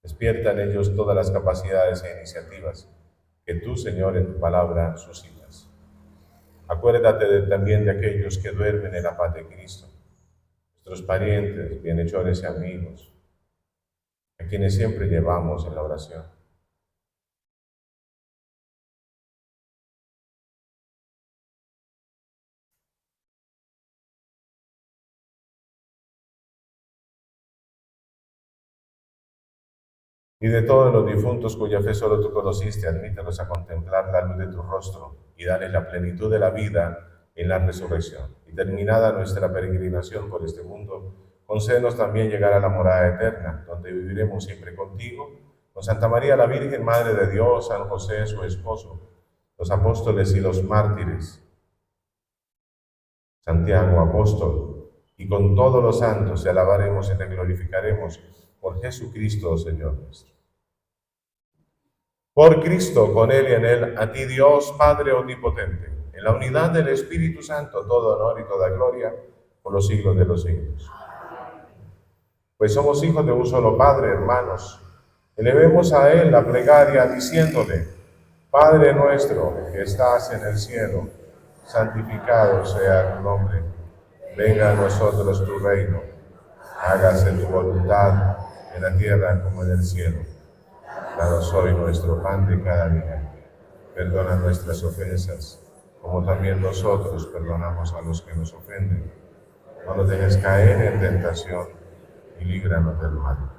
Speaker 3: Despierta en ellos todas las capacidades e iniciativas que tú, Señor, en tu palabra suscitas. Acuérdate también de aquellos que duermen en la paz de Cristo, nuestros parientes, bienhechores y amigos, a quienes siempre llevamos en la oración. Y de todos los difuntos cuya fe solo tú conociste, admítelos a contemplar la luz de tu rostro y dale la plenitud de la vida en la resurrección. Y terminada nuestra peregrinación por este mundo, concédenos también llegar a la morada eterna, donde viviremos siempre contigo, con Santa María la Virgen, Madre de Dios, San José, su esposo, los apóstoles y los mártires, Santiago, apóstol, y con todos los santos te alabaremos y te glorificaremos por Jesucristo, Señor nuestro. Por Cristo, con Él y en Él, a ti Dios, Padre omnipotente, en la unidad del Espíritu Santo, todo honor y toda gloria, por los siglos de los siglos. Pues somos hijos de un solo Padre, hermanos. Elevemos a Él la plegaria diciéndole: Padre nuestro que estás en el cielo, santificado sea tu nombre. Venga a nosotros tu reino. Hágase tu voluntad en la tierra como en el cielo. Danos hoy nuestro pan de cada día. Perdona nuestras ofensas, como también nosotros perdonamos a los que nos ofenden. No nos dejes caer en tentación y líbranos del mal.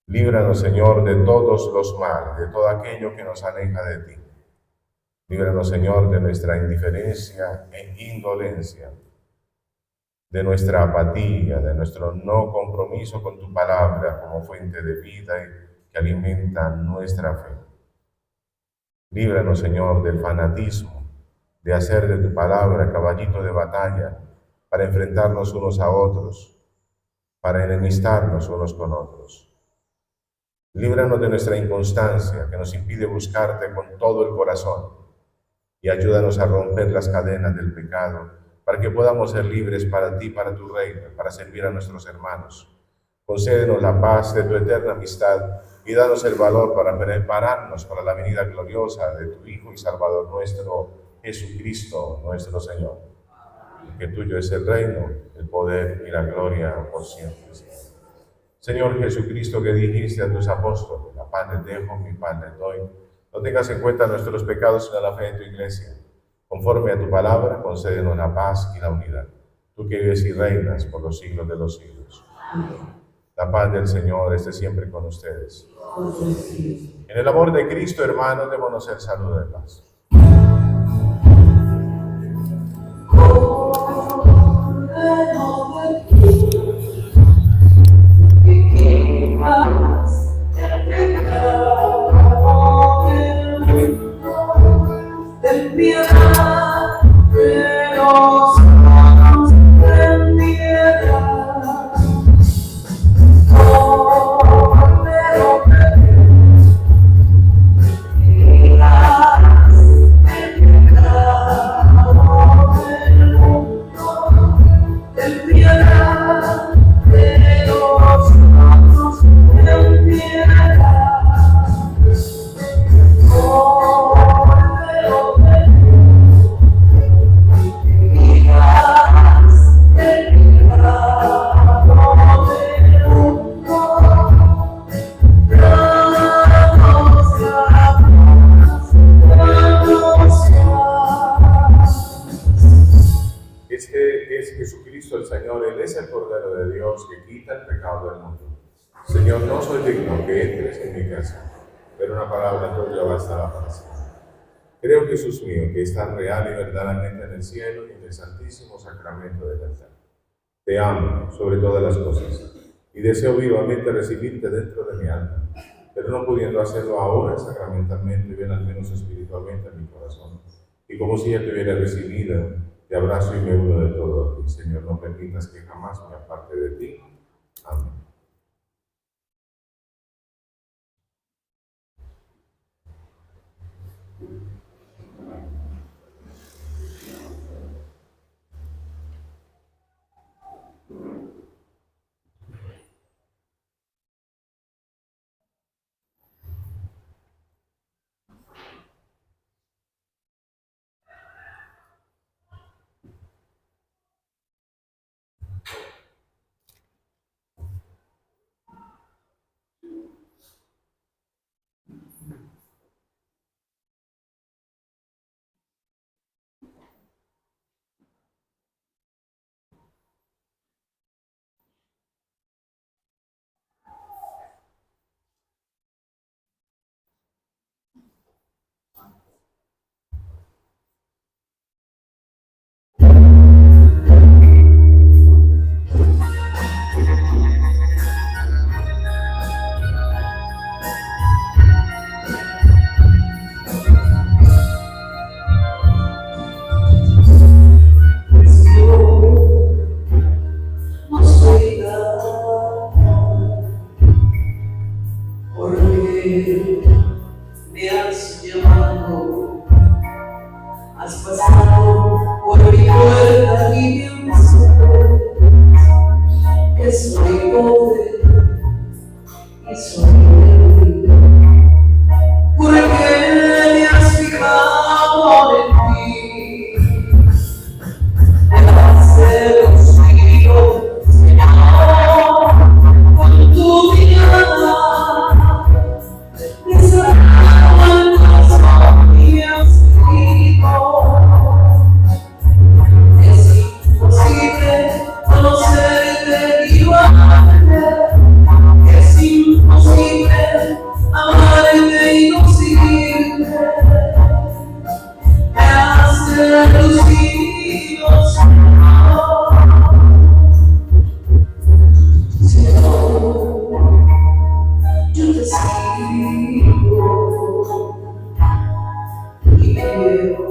Speaker 3: Líbranos, Señor, de todos los males, de todo aquello que nos aleja de ti. Líbranos, Señor, de nuestra indiferencia e indolencia, de nuestra apatía, de nuestro no compromiso con tu palabra como fuente de vida y que alimenta nuestra fe. Líbranos, Señor, del fanatismo, de hacer de tu palabra caballito de batalla para enfrentarnos unos a otros, para enemistarnos unos con otros. Líbranos de nuestra inconstancia que nos impide buscarte con todo el corazón y ayúdanos a romper las cadenas del pecado para que podamos ser libres para ti, para tu reino, para servir a nuestros hermanos. Concédenos la paz de tu eterna amistad y danos el valor para prepararnos para la venida gloriosa de tu Hijo y Salvador nuestro, Jesucristo, nuestro Señor. Que tuyo es el reino, el poder y la gloria por siempre. Señor Jesucristo, que dijiste a tus apóstoles: la paz les dejo, mi paz les doy. No tengas en cuenta nuestros pecados, sino la fe de tu iglesia. Conforme a tu palabra, concédenos la paz y la unidad. Tú que vives y reinas por los siglos de los siglos. La paz del Señor esté siempre con ustedes. En el amor de Cristo, hermanos, démonos el saludo de paz.
Speaker 2: Ten piedad de nosotros, ten piedad. Cordero de Dios, quitas el pecado del mundo. Ten piedad de nosotros, ten piedad.
Speaker 3: Es Jesucristo el Señor, Él es el Cordero de Dios que quita el pecado del mundo. Señor, no soy digno que entres en mi casa, pero una palabra tuya bastará para siempre. Creo, Jesús mío, que estás real y verdaderamente en el cielo y en el santísimo sacramento del altar. Te amo sobre todas las cosas y deseo vivamente recibirte dentro de mi alma, pero no pudiendo hacerlo ahora sacramentalmente, ven al menos espiritualmente en mi corazón. Y como si ya te hubiera recibido, te abrazo y me uno de todo a ti. Señor, no permitas que jamás me aparte de ti. Amén.
Speaker 2: Has pasado por mi puerta y bien que soy pobre y soy débil. ¿Por qué me has fijado en mí? Me has seducido, Señor, con tu mirada. Me has sacado el corazón y me has herido. Es imposible conocerte y amarte. Es imposible amarte y no seguirte. Me has seducido, Señor. Señor, yo te sigo y quiero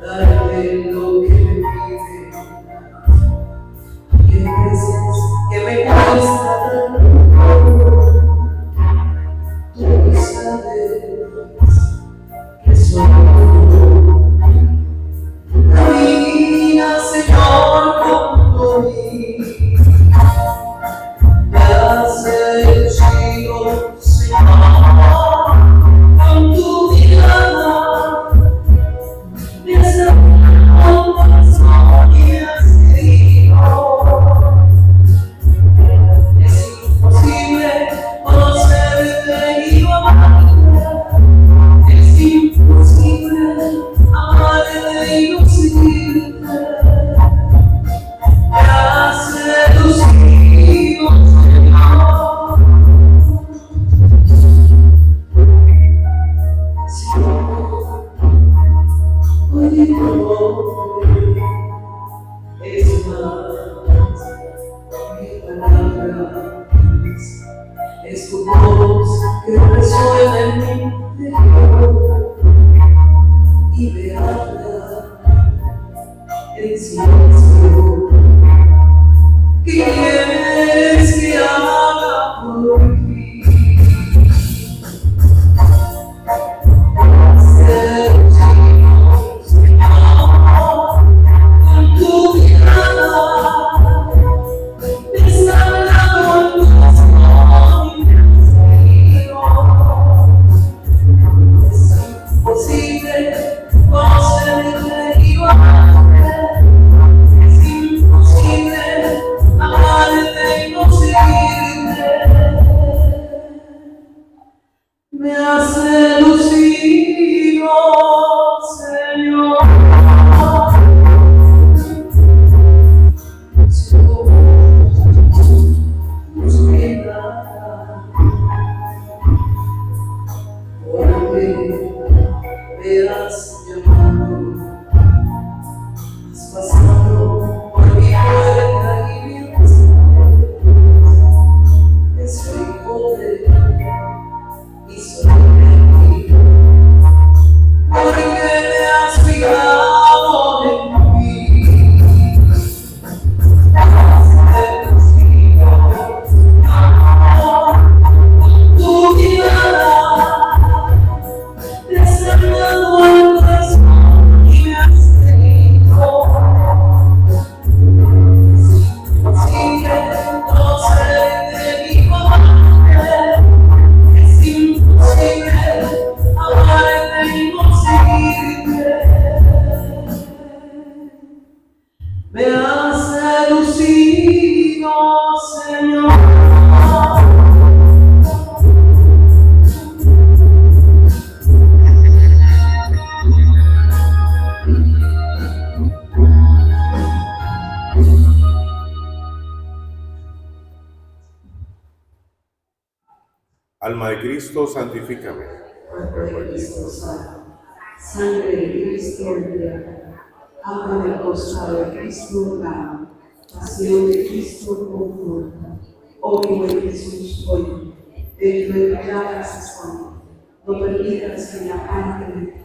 Speaker 2: darte lo que me pides. Y hay veces que me cuesta tú sabes que soy yo. Camina, Señor, junto a mí. Me has seducido, Señor, con tu mirada. Me has sacado el corazón y me has herido. Es imposible conocerte y amarte. Es imposible amarte y no seguirte. Me has seducido, Señor. Señor, hoy mi nombre es más. Mi palabra es tu voz que resuena en mi interior y me habla en silencio. ¿Qué quieres que haga por ti? Seducido, Señor, con tu mirada. Me has hablado el corazón y me has herido. Es imposible conocerte y amarte. Es imposible amarte y no seguirte. Me has seducido, Señor. Porque me has llamado, has pasado por mi puerta y mi que soy pobre y soy débil. Porque me has fijado en mí. Me has seducido, Señor, tu mirada. Me has sacado el corazón y me has herido. Es imposible conocerte y amarte. Es imposible amarte y no seguirte. Me has seducido, Señor.
Speaker 3: Alma de Cristo, santifícame.
Speaker 2: Cuerpo de Cristo sana, sangre de Cristo entrega, agua del costado de Cristo lava, pasión de Cristo conforta. Oh mi buen Jesús, oye, dentro de tus llagas esconde, no permitas que me aparte de ti,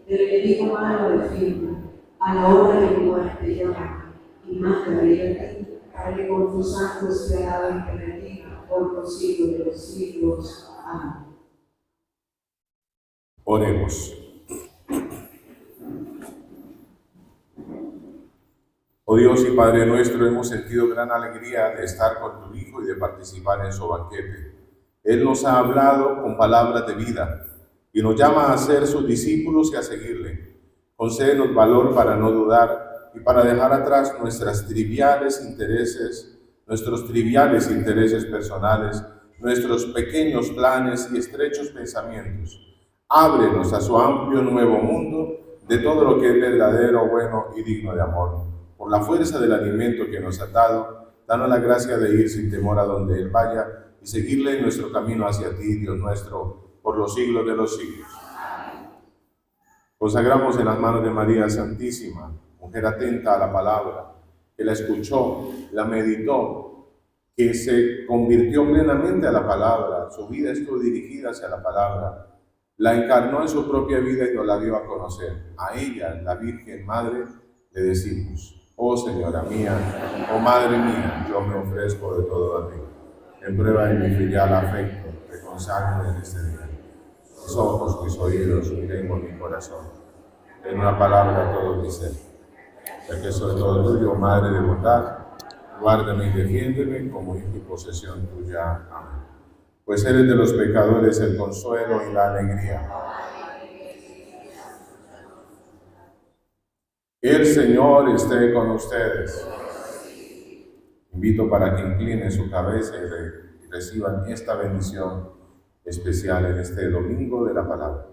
Speaker 2: el enemigo malo defienda, a la hora de mi muerte llama, y mándame a ti, para que con tus santos te alaben y te bendiga por los siglos de los siglos. Amén.
Speaker 3: Oremos. Oh Dios y Padre nuestro, hemos sentido gran alegría de estar con tu Hijo y de participar en su banquete. Él nos ha hablado con palabras de vida y nos llama a ser sus discípulos y a seguirle. Concédenos valor para no dudar y para dejar atrás nuestros triviales intereses personales, nuestros pequeños planes y estrechos pensamientos. Ábrenos a su amplio nuevo mundo de todo lo que es verdadero, bueno y digno de amor. Por la fuerza del alimento que nos ha dado, danos la gracia de ir sin temor a donde Él vaya y seguirle en nuestro camino hacia ti, Dios nuestro, por los siglos de los siglos. Consagramos en las manos de María Santísima, mujer atenta a la palabra, que la escuchó, la meditó, que se convirtió plenamente a la palabra, su vida estuvo dirigida hacia la palabra, la encarnó en su propia vida y nos la dio a conocer. A ella, la Virgen Madre, le decimos: oh Señora mía, oh Madre mía, yo me ofrezco de todo a ti. En prueba de mi filial afecto, te consagro en este día. Mis ojos, mis oídos, mi lengua, mi corazón. En una palabra todo mi ser. Ya que soy todo tuyo, Madre de bondad, guárdame y defiéndeme como hijo y posesión tuya. Amén. Pues eres de los pecadores el consuelo y la alegría. El Señor esté con ustedes. Invito para que inclinen su cabeza y reciban esta bendición especial en este domingo de la palabra.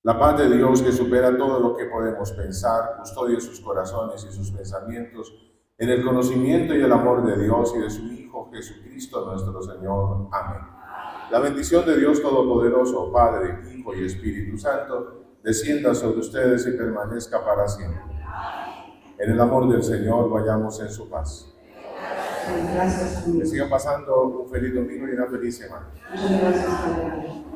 Speaker 3: La paz de Dios, que supera todo lo que podemos pensar, custodie sus corazones y sus pensamientos en el conocimiento y el amor de Dios y de su Hijo Jesucristo nuestro Señor. Amén. La bendición de Dios Todopoderoso, Padre, Hijo y Espíritu Santo, descienda sobre ustedes y permanezca para siempre. En el amor del Señor, vayamos en su paz.
Speaker 7: Gracias.
Speaker 3: Que sigan pasando un feliz domingo y una feliz semana.
Speaker 7: Muchas gracias, Padre.